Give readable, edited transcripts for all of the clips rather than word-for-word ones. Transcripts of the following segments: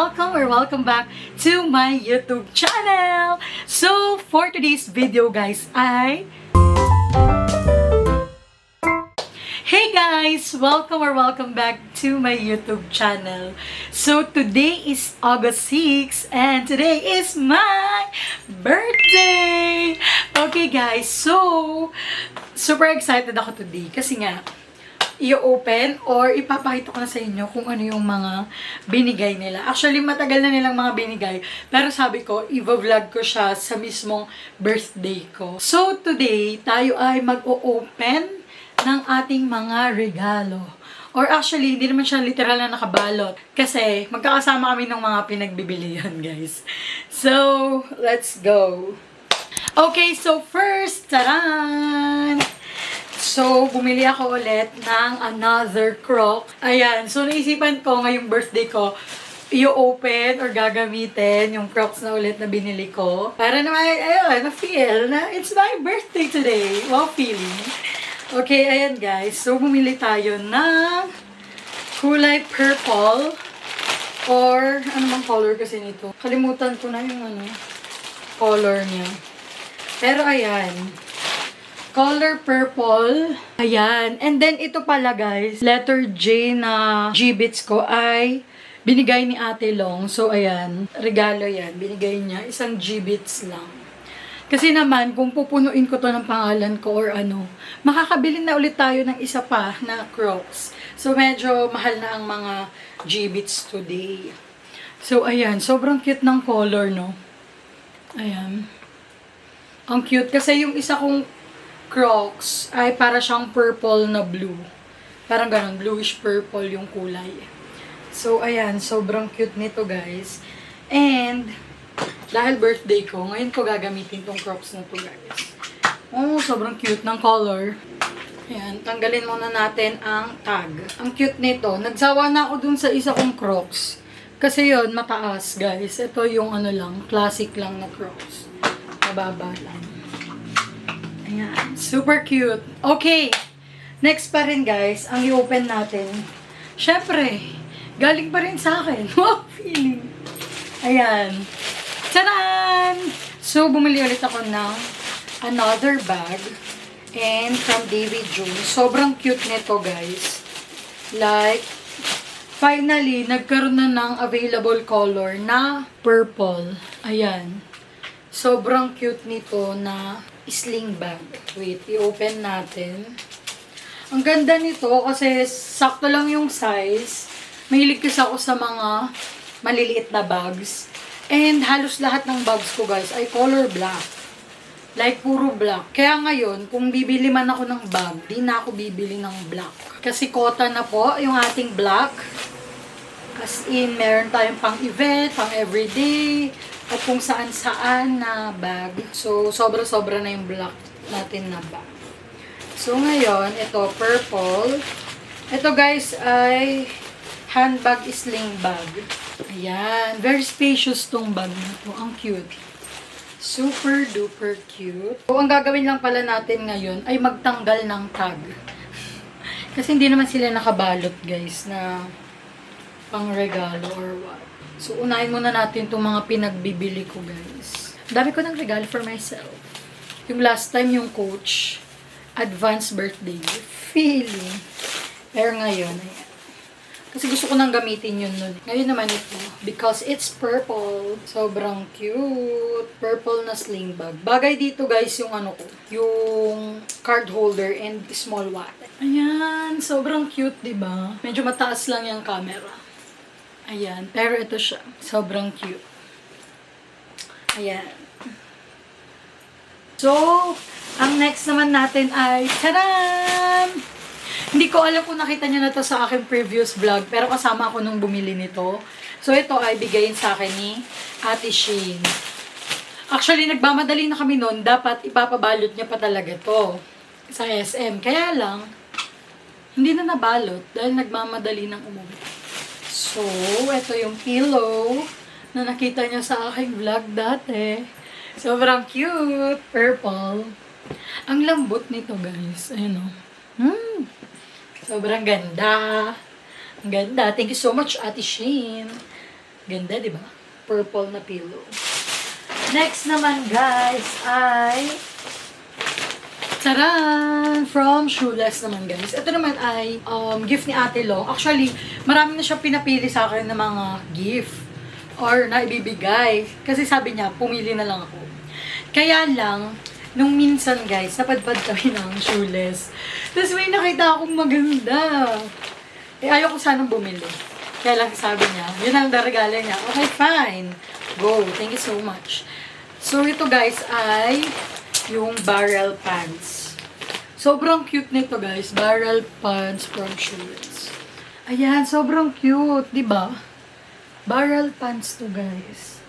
welcome back to my YouTube channel. So, for today's video guys Hey guys! Welcome back to my YouTube channel. So, today is August 6 and today is my birthday! Okay guys, so, super excited ako today kasi nga, i-open or ipapakita ko na sa inyo kung ano yung mga binigay nila. Actually, matagal na nilang mga binigay. Pero sabi ko, i-vlog ko siya sa mismong birthday ko. So, today, tayo ay mag-o-open ng ating mga regalo. Or actually, hindi naman siya literal na nakabalot. Kasi, magkakasama kami ng mga pinagbibilihan, guys. So, let's go. Okay, so first, taran! So, bumili ako ulit ng another Crocs. Ayan. So, naisipan ko ngayong birthday ko, i-open or gagamitin yung Crocs na ulit na binili ko. Para naman, ayun, na-feel na it's my birthday today. Wow, feeling. Okay, ayan guys. So, bumili tayo ng kulay purple. Or, ano bang color kasi nito? Kalimutan ko na yung color niya. Pero, ayan. Color purple. Ayan. And then, ito pala guys, letter J na G-bits ko ay binigay ni Ate Long. So, ayan. Regalo yan. Binigay niya. Isang G-bits lang. Kasi naman, kung pupunuin ko to ng pangalan ko or ano, makakabili na ulit tayo ng isa pa na Crocs. So, medyo mahal na ang mga G-bits today. So, ayan. Sobrang cute ng color, no? Ayan. Ang cute. Kasi yung isa kong Crocs ay para siyang purple na blue. Parang ganun, bluish purple yung kulay. So, ayan, sobrang cute nito, guys. And, dahil birthday ko, ngayon ko gagamitin tong Crocs na to, guys. Oh, sobrang cute ng color. Ayan, tanggalin muna natin ang tag. Ang cute nito. Nagsawa na ako dun sa isa kong Crocs. Kasi yon mataas, guys. Ito yung lang, classic lang na Crocs. Mababa lang. Ayan. Super cute. Okay. Next pa rin, guys. Ang i-open natin. Syempre, galing pa rin sa akin. Wow, feeling. Ayan. Tadaan! So, bumili ulit ako ng another bag. And from David Jones. Sobrang cute nito, guys. Like, finally, nagkaroon na ng available color na purple. Ayan. Sobrang cute nito na sling bag. Wait, i-open natin. Ang ganda nito kasi sakto lang yung size. Mahilig kasi ako sa mga maliliit na bags. And halos lahat ng bags ko guys ay color black. Like puro black. Kaya ngayon, kung bibili man ako ng bag, di na ako bibili ng black. Kasi kota na po yung ating black. As in, meron tayong pang event, pang everyday, at kung saan-saan na bag. So, sobra-sobra na yung black natin na bag. So, ngayon, ito, purple. Ito, guys, ay handbag sling bag. Ayan. Very spacious tong bag na to. Ang cute. Super duper cute. So, ang gagawin lang pala natin ngayon ay magtanggal ng tag. Kasi hindi naman sila nakabalot, guys, na pang regalo or what. So, unahin muna natin itong mga pinagbibili ko, guys. Dami ko ng regalo for myself. Yung last time, yung Coach, advance birthday feeling. Pero ngayon, ayan. Kasi gusto ko nang gamitin yun nun. Ngayon naman ito, because it's purple. Sobrang cute. Purple na sling bag. Bagay dito, guys, yung yung card holder and small wallet. Ayan, sobrang cute, diba? Medyo mataas lang yung camera. Ayan. Pero ito siya. Sobrang cute. Ayan. So, ang next naman natin ay, tadaan! Hindi ko alam kung nakita niyo na to sa aking previous vlog, pero kasama ako nung bumili nito. So, ito ay bigayin sa akin ni Ate Shane. Actually, nagmamadali na kami noon. Dapat ipapabalot niya pa talaga to sa SM. Kaya lang, hindi na nabalot dahil nagmamadali ng umuwi. So, ito yung pillow na nakita niyo sa aking vlog dati. Sobrang cute. Purple. Ang lambot nito, guys. Ayun o. Sobrang ganda. Ang ganda. Thank you so much, Ate Shane. Ganda, di ba? Purple na pillow. Next naman, guys, ay taran! From Shoeless naman, guys. Ito naman ay gift ni Ate Long. Actually, marami na siya pinapili sa akin ng mga gift or na ibibigay. Kasi sabi niya, pumili na lang ako. Kaya lang, nung minsan, guys, napadpad kami ng Shoeless. Tapos may nakita akong maganda. Eh, ayaw ko sanang bumili. Kaya lang sabi niya, yun ang regalo niya. Okay, fine. Go. Thank you so much. So, ito guys ay yung barrel pants. Sobrang cute nito guys. Barrel pants from Shoeless. Ayan, sobrang cute. Diba? Barrel pants to guys.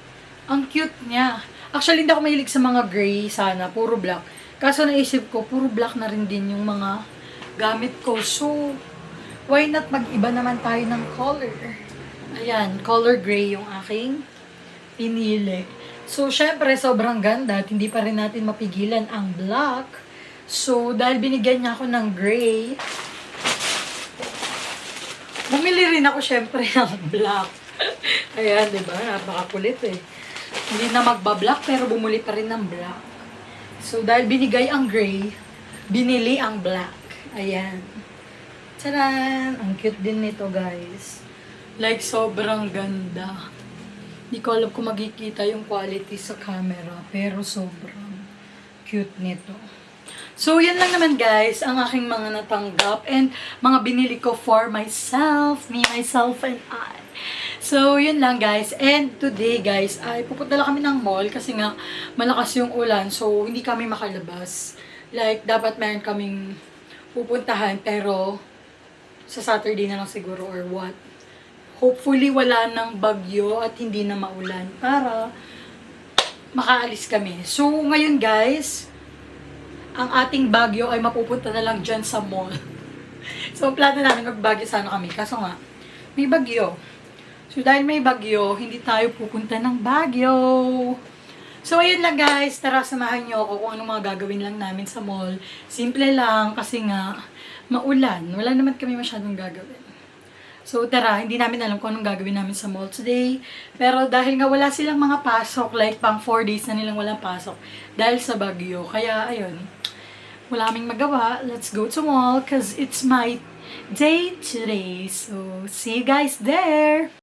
Ang cute niya. Actually, hindi ako mahilig sa mga gray sana. Puro black. Kaso naisip ko, puro black na rin din yung mga gamit ko. So, why not mag-iba naman tayo ng color? Ayan, color gray yung aking pinili. So, syempre, sobrang ganda at hindi pa rin natin mapigilan ang black. So, dahil binigyan niya ako ng gray, bumili rin ako syempre ng black. Ayan, di ba? Napakakulit eh. Hindi na magba-black pero bumuli pa rin ng black. So, dahil binigay ang gray, binili ang black. Ayan. Tcharan! Ang cute din nito, guys. Like, sobrang ganda. Hindi ko alam kung makikita yung quality sa camera, pero sobrang cute nito. So, yan lang naman, guys, ang aking mga natanggap and mga binili ko for myself, me, myself, and I. So, yun lang, guys. And today, guys, ay pupunta lang kami ng mall kasi nga malakas yung ulan. So, hindi kami makalabas. Like, dapat meron kaming pupuntahan, pero sa Saturday na lang siguro or what. Hopefully, wala ng bagyo at hindi na maulan para makaalis kami. So, ngayon guys, ang ating bagyo ay mapupunta na lang dyan sa mall. So, plano namin magbagyo sana kami. Kaso nga, may bagyo. So, dahil may bagyo, hindi tayo pupunta ng Baguio. So, ayun lang guys. Tara, samahan nyo ako kung anong mga gagawin lang namin sa mall. Simple lang kasi nga, maulan. Wala naman kami masyadong gagawin. So, tara, hindi namin alam kung anong gagawin namin sa mall today. Pero dahil nga wala silang mga pasok, like pang 4 days na nilang walang pasok, dahil sa bagyo. Kaya, ayun, wala kaming magawa. Let's go to mall because it's my day today. So, see you guys there!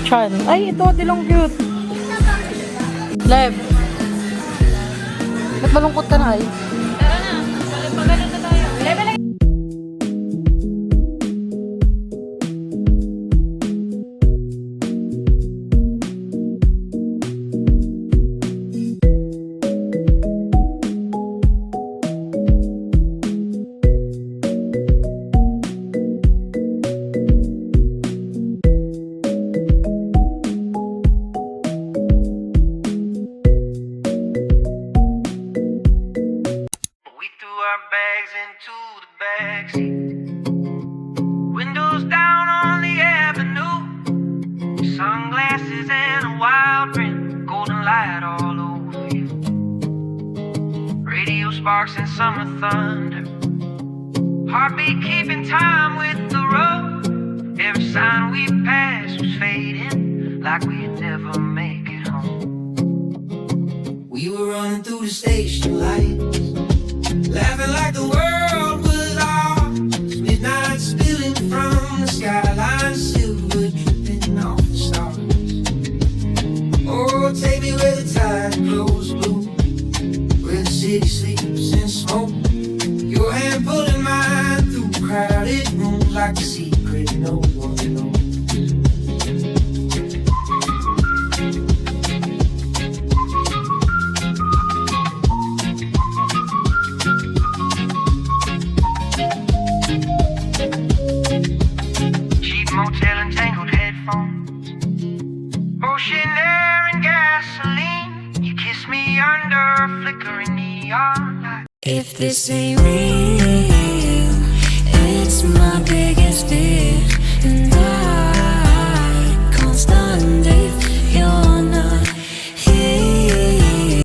Chan. Ay, ito, dilong cute. Lev. Ba't malungkot ka na ay? Tara na. Pagano na tayo. Level lang. We threw our bags into the backseat. Windows down on the avenue. Sunglasses and a wild print. Golden light all over you. Radio sparks and summer thunder. Heartbeat keeping time with the road. Every sign we passed was fading, like we'd never make it home. We were running through the station lights, laughing like the world was ours. Midnight spilling from the skyline, silver dripping off the stars. Oh, take me where the tide grows blue, where the city sleeps in smoke. Your hand pulling mine through crowded rooms like a secret no one knows. Cheap motel and tangled headphones, ocean air and gasoline. You kiss me under a flickering neon light. If this ain't real,